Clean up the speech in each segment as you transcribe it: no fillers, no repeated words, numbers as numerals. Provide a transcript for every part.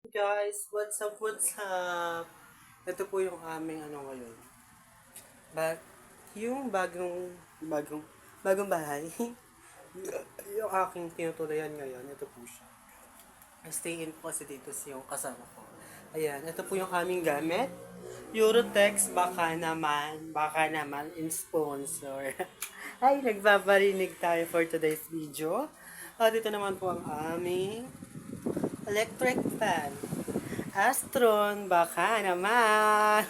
Guys, what's up, what's up? Ito po yung aming ngayon. But, yung bagong bahay, yung aking tinutulayan ngayon, ito po siya. I stay in po kasi dito yung kasama ko. Ayan, ito po yung aming gamit. Eurotex, baka naman, in sponsor. Ay, nagbabarinig tayo for today's video. At ito naman po ang aming electric fan. Astron, baka naman.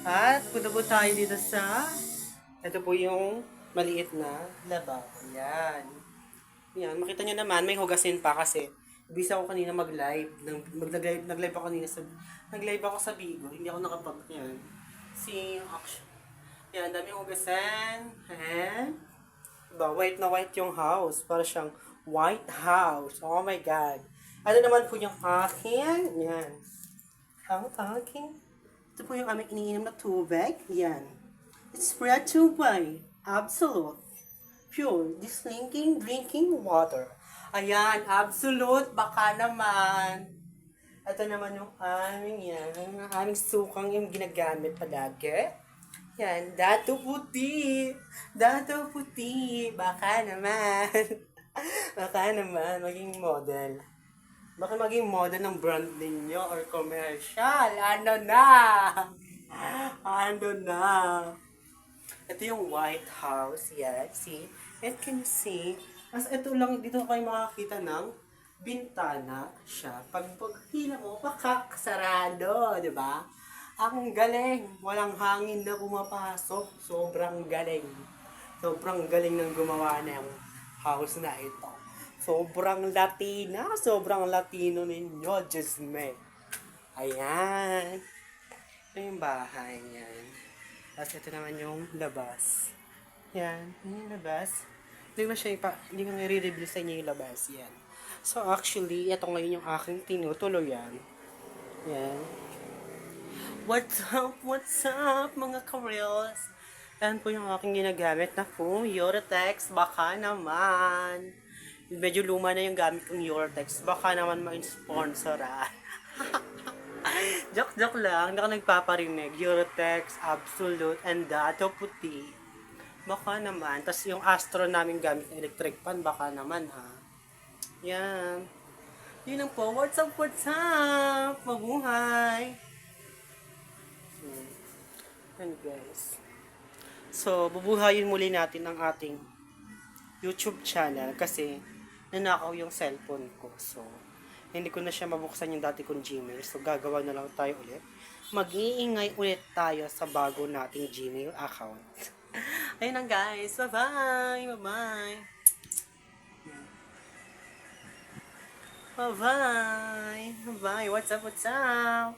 At punta po tayo dito sa, ito po yung maliit na lababo. Yan. Yan, makita nyo naman, may hugasin pa kasi busy ako kanina mag-live. Nag-live ako kanina nag-live ako sa Bigo. Hindi ako yan. Action. Yan, daming hugasan. And, white na white yung house. Para siyang white house. Oh my God. Ano naman po yung aking? Yan. Ang aking. Ito po yung aming iniinom na tubig. Yan. It's brought to you by Absolute Pure Drinking Water. Ayan, Absolute. Baka naman. Ito naman yung aming yan. Ang aming sukang yung ginagamit palagi. Yan. Dato puti. Dato puti. Baka naman. Baka naman. Maging model. Baka maging model ng brand ninyo or commercial. Ano na? Ano na? Ito yung White House. Yan. See? And can you see? As ito lang, dito kayo makakita ng bintana siya. Pag hila mo, pakakasarado. Diba? Ang galing. Walang hangin na pumapasok. Sobrang galing. Sobrang galing ng gumawa ng house na ito. Sobrang Latino ninyo, just me. Ayan. Ito yung bahay niyan. Tapos ito naman yung labas. Yan, yung labas. Hindi ko nire-reveal sa inyo yung labas. Yan. So actually, ito ngayon yung aking tinutuloyan. Yan. What's up, mga ka-reels? Yan po yung aking ginagamit na po, Eurotex, baka naman. Medyo luma na yung gamit kong Eurotex. Baka naman ma-sponsor Joke lang. Hindi ako nagpaparinig. Eurotex, Absolute, and Dato Puti. Baka naman. Tapos yung Astro namin gamit ng electric fan. Baka naman Yan. Yun lang po. What's up? Mabuhay. And guys. So, bubuhayin muli natin ang ating YouTube channel kasi nanakaw yung cellphone ko. So, hindi ko na siya mabuksan yung dati kong Gmail. So, gagawa na lang tayo ulit. Mag-iingay ulit tayo sa bago nating Gmail account. Ayun lang guys. Bye-bye! Bye-bye! Bye-bye! Bye-bye! What's up?